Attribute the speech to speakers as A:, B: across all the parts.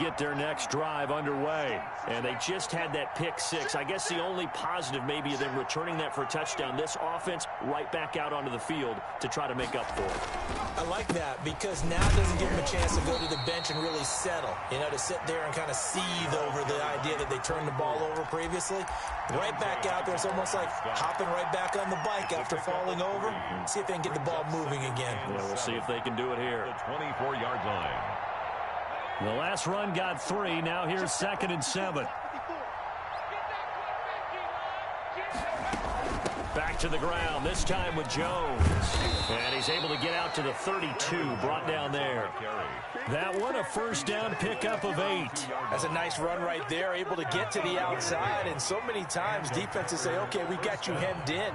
A: get their next drive underway. And they just had that pick six. I guess the only positive maybe of them returning that for a touchdown. This offense right back out onto the field to try to make up for it.
B: I like that because now it doesn't give them a chance to go to the bench and really settle. You know, to sit there and kind of seethe over the idea that they turned the ball over previously. Right back out there. It's almost like hopping right back on the bike after falling over. See if they can get the ball moving again.
A: Yeah, we'll see if they can do it here.
C: The 24-yard line.
A: The last run got 3. Now here's 2nd and 7. Back to the ground, this time with Jones. And he's able to get out to the 32, brought down there. That one, a first down pickup of 8.
B: That's a nice run right there, able to get to the outside. And so many times defenses say, okay, we got you hemmed in.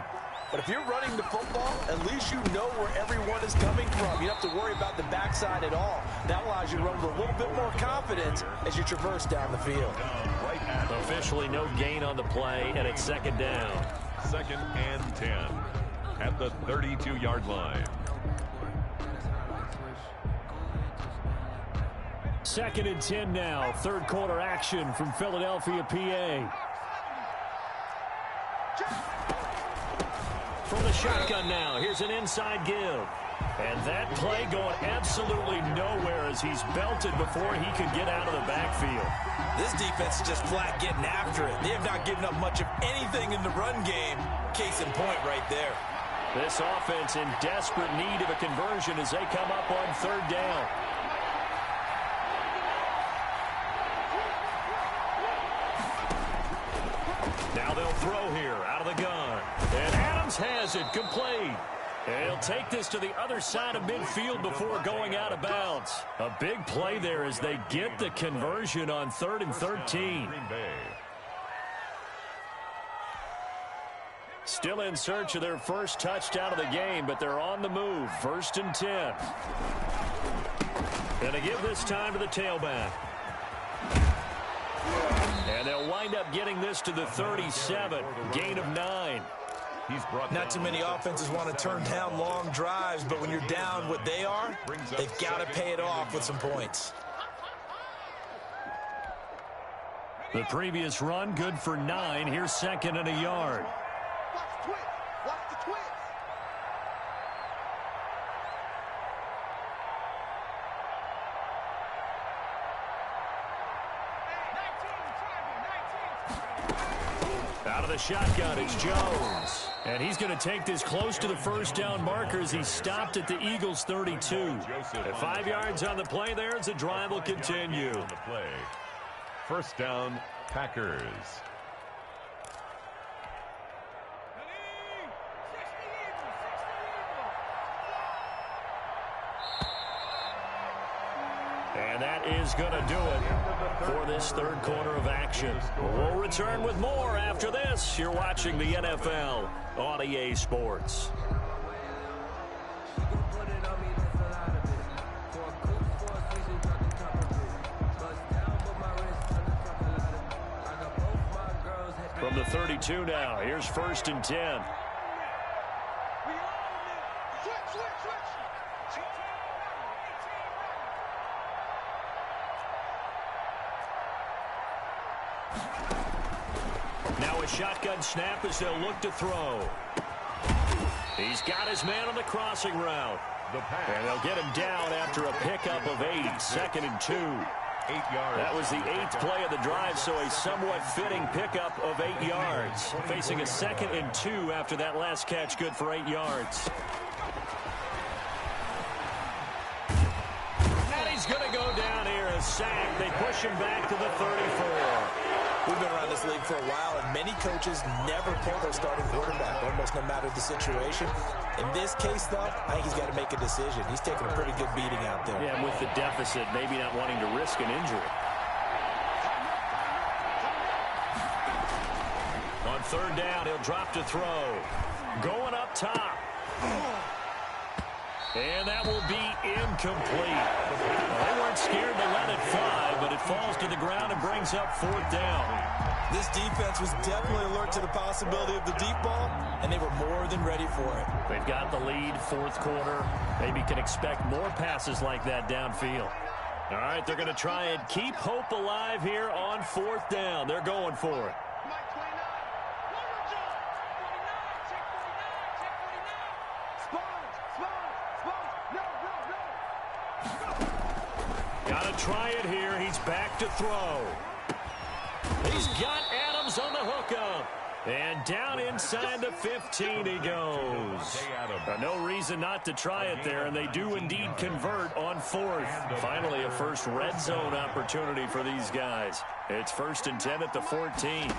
B: But if you're running the football, at least you know where everyone is coming from. You don't have to worry about the backside at all. That allows you to run with a little bit more confidence as you traverse down the field.
A: Officially no gain on the play, and it's 2nd down.
C: 2nd and 10 at the 32-yard line.
A: 2nd and 10 now. 3rd quarter action from Philadelphia, PA. From the shotgun now, here's an inside give. And that play going absolutely nowhere as he's belted before he could get out of the backfield.
B: This defense is just flat getting after it. They have not given up much of anything in the run game. Case in point right there.
A: This offense in desperate need of a conversion as they come up on 3rd down. Now they'll throw here out of the gun. And Adams has it complete. And he'll take this to the other side of midfield before going out of bounds. A big play there as they get the conversion on 3rd and 13. Still in search of their first touchdown of the game, but they're on the move. 1st and 10. And they give this time to the tailback. And they'll wind up getting this to the 37. Gain of 9.
B: Not too many offenses want to turn down long drives, but when you're down what they are, they've got to pay it off with some points.
A: The previous run good for 9. Here's 2nd and a yard. Out of the shotgun, it's Jones. And he's going to take this close to the first down markers. He stopped at the Eagles' 32. At 5 yards on the play there as the drive will continue.
C: On the play. 1st down, Packers.
A: And that is going to do it for this 3rd quarter of action. We'll return with more after this. You're watching the NFL on EA Sports. From the 32 now, here's 1st and 10. Now a shotgun snap as they'll look to throw. He's got his man on the crossing route. And they'll get him down after a pickup of 8. 2nd and 2.
C: 8 yards.
A: That was the 8th play of the drive, so a somewhat fitting pickup of 8 yards. Facing a 2nd and 2 after that last catch, good for 8 yards. And he's going to go down here, a sack. They push him back to the 34.
B: We've been around this league for a while, and many coaches never pull their starting quarterback, almost no matter the situation. In this case, though, I think he's got to make a decision. He's taking a pretty good beating out there.
A: Yeah, and with the deficit, maybe not wanting to risk an injury. On 3rd down, he'll drop to throw. Going up top. And that will be incomplete. Well, they weren't scared to let it fly, but it falls to the ground and brings up 4th down.
B: This defense was definitely alert to the possibility of the deep ball, and they were more than ready for it.
A: They've got the lead, 4th quarter. Maybe can expect more passes like that downfield. All right, they're going to try and keep hope alive here on 4th down. They're going for it. Got to try it here. He's back to throw. He's got Adams on the hookup. And down inside the 15 he goes. No reason not to try it there, and they do indeed convert on 4th. Finally, a first red zone opportunity for these guys. It's 1st and 10 at the 14.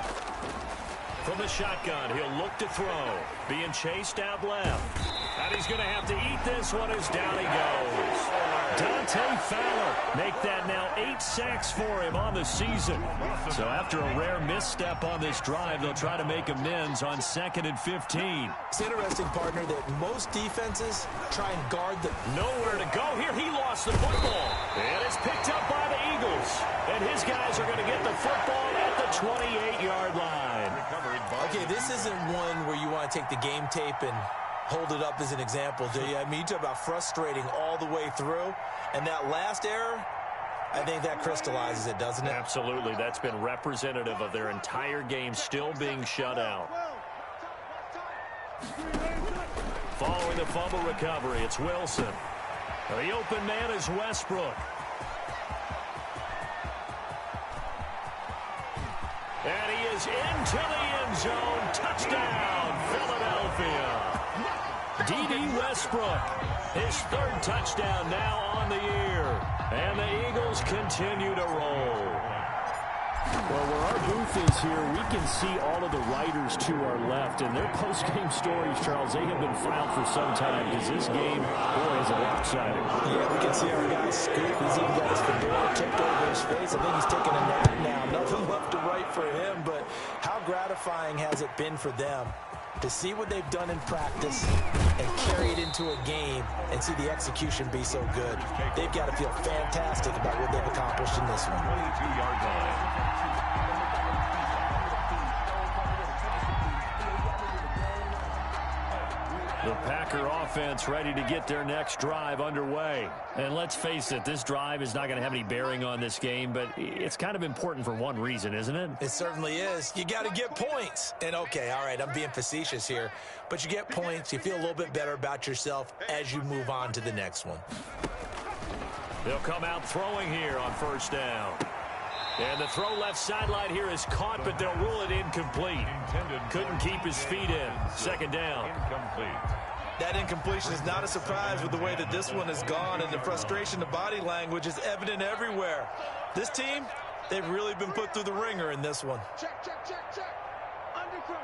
A: From the shotgun, he'll look to throw. Being chased out left. And he's going to have to eat this one as down he goes. Dante Fowler make that now 8 sacks for him on the season. So after a rare misstep on this drive, they'll try to make amends on 2nd and 15.
B: It's interesting, partner, that most defenses try and guard the...
A: Nowhere to go here. He lost the football. And it's picked up by the Eagles. And his guys are going to get the football at the 28-yard line.
B: Okay, this isn't one where you want to take the game tape and hold it up as an example, do you? I mean, you talk about frustrating all the way through. And that last error, I think that crystallizes it, doesn't it?
A: Absolutely. That's been representative of their entire game still being shut out. Following the fumble recovery, it's Wilson. The open man is Westbrook. And he is into the end zone. Touchdown, Philadelphia. D.D. Westbrook, his 3rd touchdown now on the year. And the Eagles continue to roll. Well, where our booth is here, we can see all of the writers to our left. And their post-game stories, Charles, they have been filed for some time because this game, boy, is a lopsided.
B: Yeah, we can see our guy Scoop. He's even got his fedora tipped over his face. I think he's taking a nap now. Nothing left to write for him, but how gratifying has it been for them to see what they've done in practice and carry it into a game and see the execution be so good. They've got to feel fantastic about what they've accomplished in this one.
C: 22-yard line.
A: The Packer offense ready to get their next drive underway. And let's face it, this drive is not going to have any bearing on this game, but it's kind of important for one reason, isn't it?
B: It certainly is. You got to get points. And, okay, all right, I'm being facetious here, but you get points. You feel a little bit better about yourself as you move on to the next one.
A: They'll come out throwing here on 1st down. And the throw left sideline here is caught, but they'll rule it incomplete. Couldn't keep his feet in. 2nd down.
C: Incomplete.
B: That incompletion is not a surprise with the way that this one has gone, and the frustration, the body language is evident everywhere. This team, they've really been put through the ringer in this one.
D: Check, check, check, check. Undercross.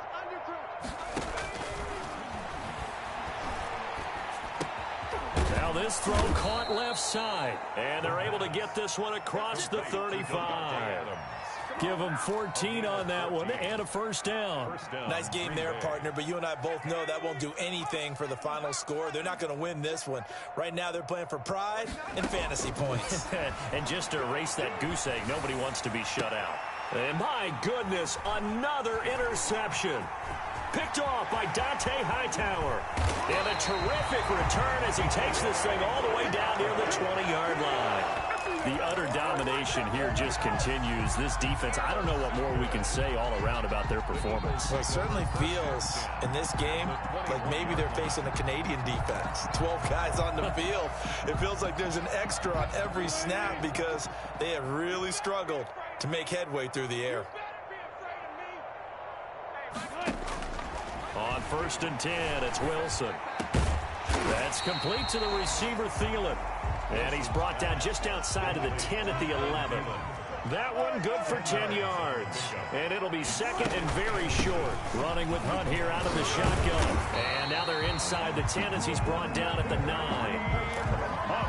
A: Now this throw caught left side. And they're able to get this one across the 35. Give them 14 on that one and a 1st down.
B: Nice game there, partner, but you and I both know that won't do anything for the final score. They're not going to win this one. Right now they're playing for pride and fantasy points.
A: And just to erase that goose egg, nobody wants to be shut out. And my goodness, another interception. Picked off by Dante Hightower. And a terrific return as he takes this thing all the way down near the 20-yard line. The utter domination here just continues. This defense, I don't know what more we can say all around about their performance.
B: Well, it certainly feels in this game like maybe they're facing a Canadian defense. 12 guys on the field. It feels like there's an extra on every snap because they have really struggled to make headway through the air.
A: On 1st and 10, it's Wilson. That's complete to the receiver, Thielen. And he's brought down just outside of the 10 at the 11. That one good for 10 yards. And it'll be 2nd and very short. Running with Hunt here out of the shotgun. And now they're inside the 10 as he's brought down at the 9.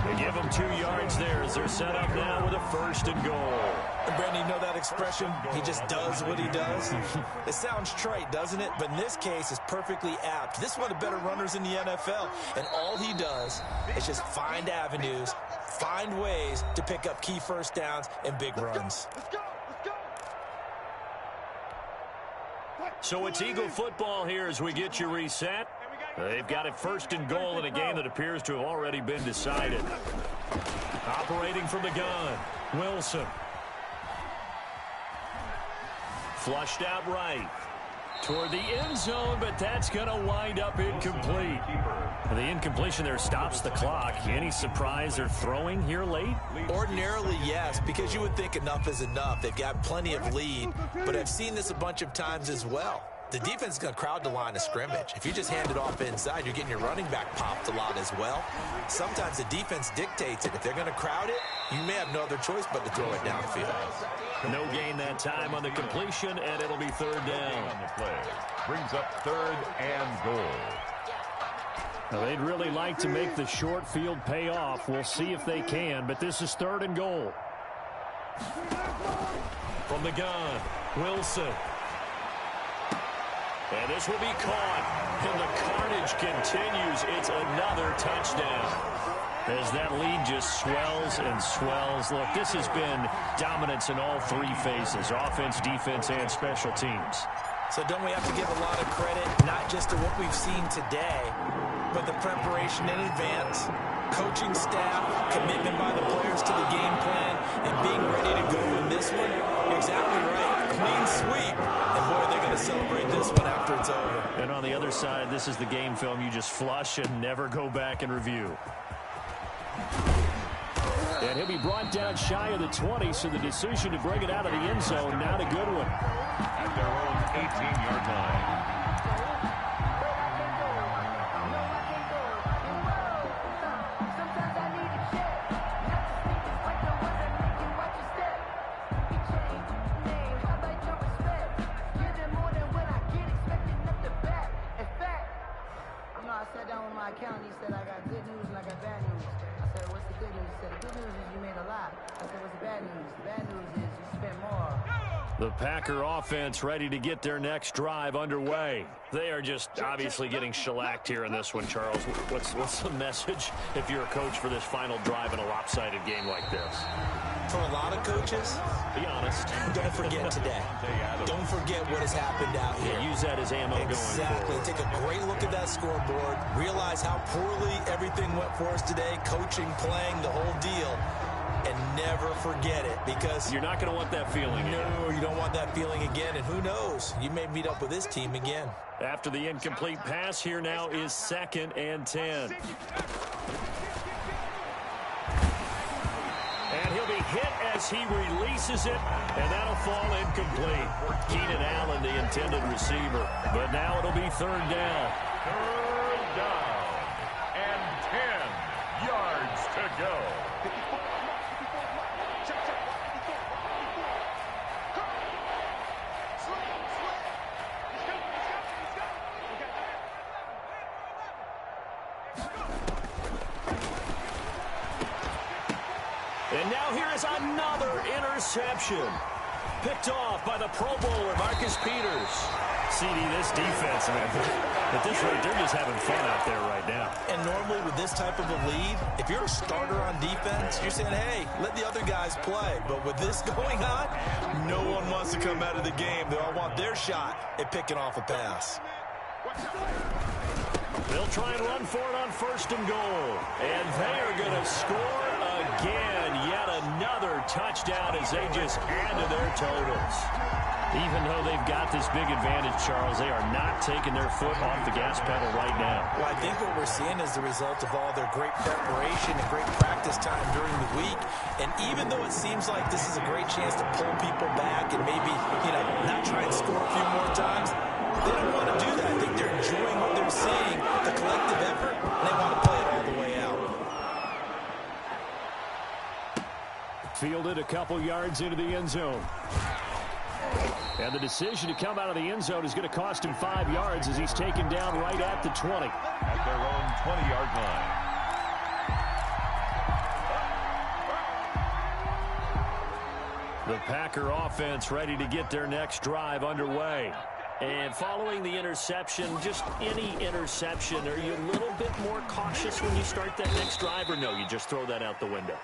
A: They give him 2 yards there as they're set up now with a 1st and goal.
B: And Brandon, you know that expression? He just does what he does. It sounds trite, doesn't it? But in this case, it's perfectly apt. This is one of the better runners in the NFL. And all he does is just find avenues, find ways to pick up key 1st downs and big runs.
D: Let's go.
A: So it's Eagle football here as we get you reset. They've got it 1st and goal in a game that appears to have already been decided. Operating from the gun, Wilson. Flushed out right. Toward the end zone, but that's going to wind up incomplete. The incompletion there stops the clock. Any surprise they're throwing here late?
B: Ordinarily, yes, because you would think enough is enough. They've got plenty of lead, but I've seen this a bunch of times as well. The defense is going to crowd the line of scrimmage. If you just hand it off inside, you're getting your running back popped a lot as well. Sometimes the defense dictates it. If they're going to crowd it, you may have no other choice but to throw it downfield.
A: No gain that time on the completion, and it'll be third down.
C: On the play. Brings up 3rd and goal.
A: Now, they'd really like to make the short field pay off. We'll see if they can, but this is 3rd and goal. From the gun, Wilson. And this will be caught. And the carnage continues. It's another touchdown. As that lead just swells and swells. Look, this has been dominance in all 3 phases, offense, defense, and special teams.
B: So don't we have to give a lot of credit, not just to what we've seen today, but the preparation in advance, coaching staff, commitment by the players to the game plan, and being ready to go in this one? You're exactly right. Clean sweep. And, boy, they're going to celebrate this one after it's over.
A: And on the other side, this is the game film you just flush and never go back and review. And he'll be brought down shy of the 20, so the decision to bring it out of the end zone, not a good one.
C: At their own 18-yard line.
E: I sat down with my accountant. He said, I got good news and I got bad news. I said, what's the good news? He said, the good news is you made a lot. I said, what's the bad news? The bad news is you spent more.
A: The Packer offense ready to get their next drive underway. They are just obviously getting shellacked here in this one, Charles. What's the message if you're a coach for this final drive in a lopsided game like this?
B: For a lot of coaches,
A: be honest.
B: Don't forget today. Don't forget what has happened out here.
A: Yeah, use that as ammo going forward.
B: Take a great look at that scoreboard. Realize how poorly everything went for us today. Coaching, playing, the whole deal. And never forget it, because
A: you're not going to want that feeling again.
B: No, you don't want that feeling again. And who knows? You may meet up with this team again.
A: After the incomplete pass, here now is 2nd and 10. And he'll be hit as he releases it, and that'll fall incomplete. Keenan Allen, the intended receiver. But now it'll be 3rd down.
C: 3rd down. And 10 yards to go.
A: And now here is another interception. Picked off by the Pro Bowler, Marcus Peters. CD, this defense, man, at this rate, they're just having fun out there right now.
B: And normally with this type of a lead, if you're a starter on defense, you're saying, hey, let the other guys play. But with this going on, no one wants to come out of the game. They all want their shot at picking off a pass.
A: They'll try and run for it on 1st and goal. And they are going to score again. Yet another touchdown as they just add to their totals. Even though they've got this big advantage, Charles, they are not taking their foot off the gas pedal right now.
B: Well, I think what we're seeing is the result of all their great preparation and great practice time during the week. And even though it seems like this is a great chance to pull people back and maybe, not try and score a few more times, they don't want to do that. I think they're enjoying what they're seeing, the collective effort, and they want to play it all the way out.
A: Fielded a couple yards into the end zone. And the decision to come out of the end zone is going to cost him 5 yards as he's taken down right at the 20.
C: At their own 20-yard line.
A: The Packer offense ready to get their next drive underway. And following the interception, just any interception, are you a little bit more cautious when you start that next drive, or no, you just throw that out the window?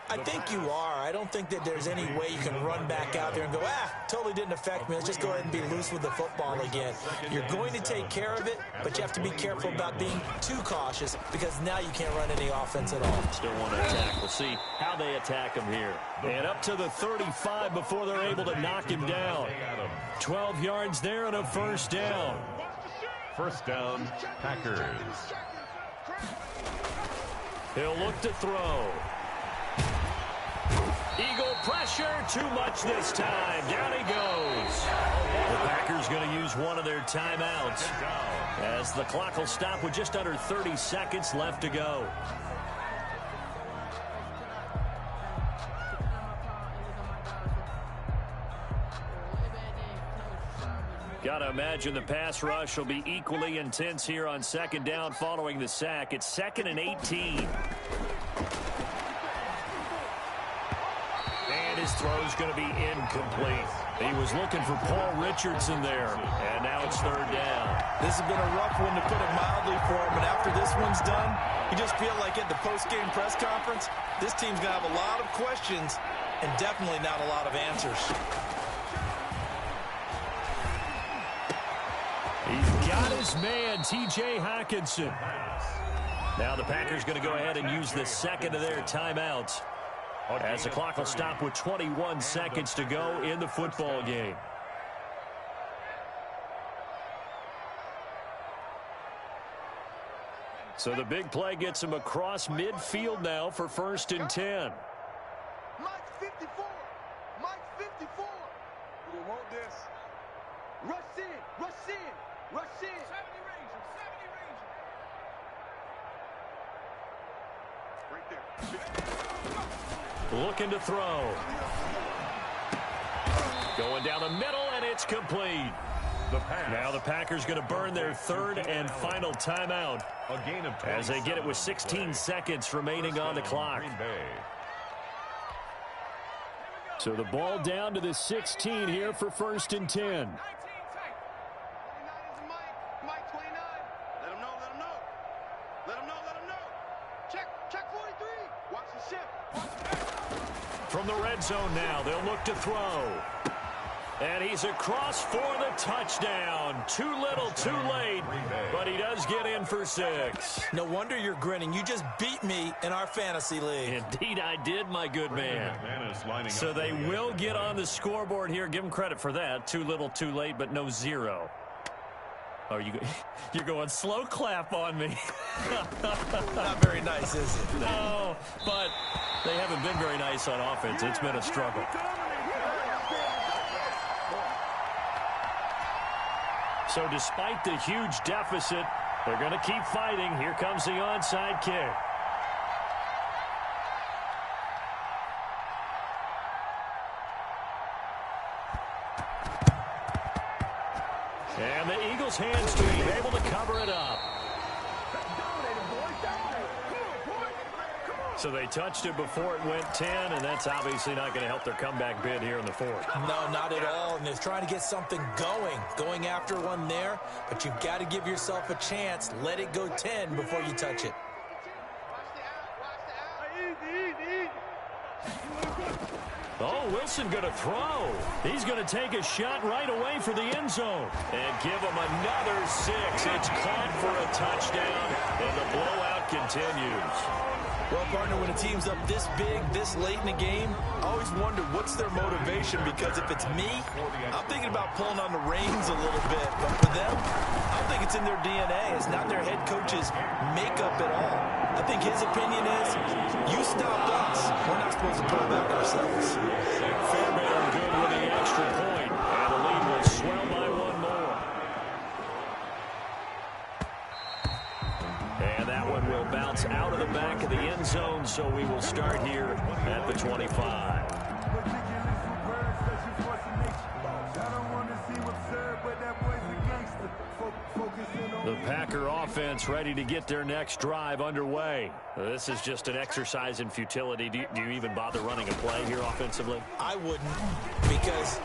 B: I think you are. I don't think that there's any way you can run back out there and go, totally didn't affect me. Let's just go ahead and be loose with the football again. You're going to take care of it, but you have to be careful about being too cautious because now you can't run any offense at all.
A: Still want to attack. We'll see how they attack him here. And up to the 35 before they're able to knock him down. 12 yards there and a first down.
C: First down, Packers.
A: He'll look to throw. Eagle pressure, too much this time. Down he goes. The Packers going to use one of their timeouts as the clock will stop with just under 30 seconds left to go. Got to imagine the pass rush will be equally intense here on second down following the sack. It's 2nd and 18. And his throw's going to be incomplete. He was looking for Paul Richardson there, and now it's third down.
B: This has been a rough one, to put it mildly, for him, and after this one's done, you just feel like at the post-game press conference, this team's going to have a lot of questions and definitely not a lot of answers.
A: He's got his man, T.J. Hockenson. Now the Packers going to go ahead and use the second of their timeouts as the clock will stop with 21 seconds to go in the football game. So the big play gets him across midfield now for 1st and 10.
D: Mike 54. Mike 54. We don't want this. Rush in. Rush in. Rush in. 70 Ranger. 70 Ranger. Right there.
A: Looking to throw. Going down the middle, and it's complete. Now the Packers going to burn their third and final timeout as they get it with 16 seconds remaining on the clock. So the ball down to the 16 here for 1st and 10.
D: 29 is Mike 29. Let him know, let him know. Let him know, let him know. Check 43. Watch the shift.
A: From the red zone now, they'll look to throw. And he's across for the touchdown. Too little, too late, but he does get in for 6.
B: No wonder you're grinning. You just beat me in our fantasy league.
A: Indeed, I did, my good man. So they will get on the scoreboard here. Give them credit for that. Too little, too late, but no 0. Oh, you're going slow clap on me.
B: Not very nice, is it?
A: No, but they haven't been very nice on offense. It's been a struggle. So despite the huge deficit, they're going to keep fighting. Here comes the onside kick. And the Eagles' hands team able to cover it up. So they touched it before it went 10, and that's obviously not going to help their comeback bid here in the 4th.
B: No, not at all. And they're trying to get something going after one there. But you've got to give yourself a chance. Let it go 10 before you touch it.
A: Oh, Wilson going to throw. He's going to take a shot right away for the end zone. And give him another 6. It's caught for a touchdown, and the blowout continues.
B: Well, partner, when a team's up this big, this late in the game, I always wonder what's their motivation, because if it's me, I'm thinking about pulling on the reins a little bit. But for them, I don't think it's in their DNA. It's not their head coach's makeup at all. I think his opinion is, you stopped us. We're not supposed to pull back ourselves.
A: Fairbairn good with the extra point, and the lead will swell by 1 more. And that one will bounce out of the back of the end zone, so we will start here at the 25. The Packer offense ready to get their next drive underway. This is just an exercise in futility. Do you even bother running a play here offensively?
B: I wouldn't, because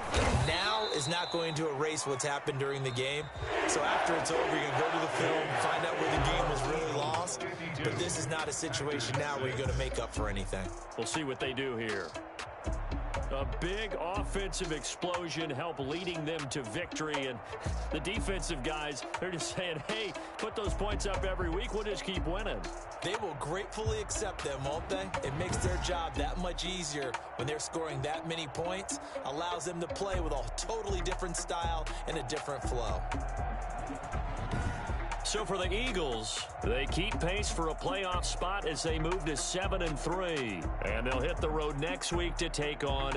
B: now is not going to erase what's happened during the game. So after it's over, you're going to go to the film, find out where the game was really lost. But this is not a situation now where you're going to make up for anything.
A: We'll see what they do here. A big offensive explosion helped leading them to victory. And the defensive guys, they're just saying, hey, put those points up every week. We'll just keep winning.
B: They will gratefully accept them, won't they? It makes their job that much easier when they're scoring that many points. Allows them to play with a totally different style and a different flow.
A: So for the Eagles, they keep pace for a playoff spot as they move to 7-3. And they'll hit the road next week to take on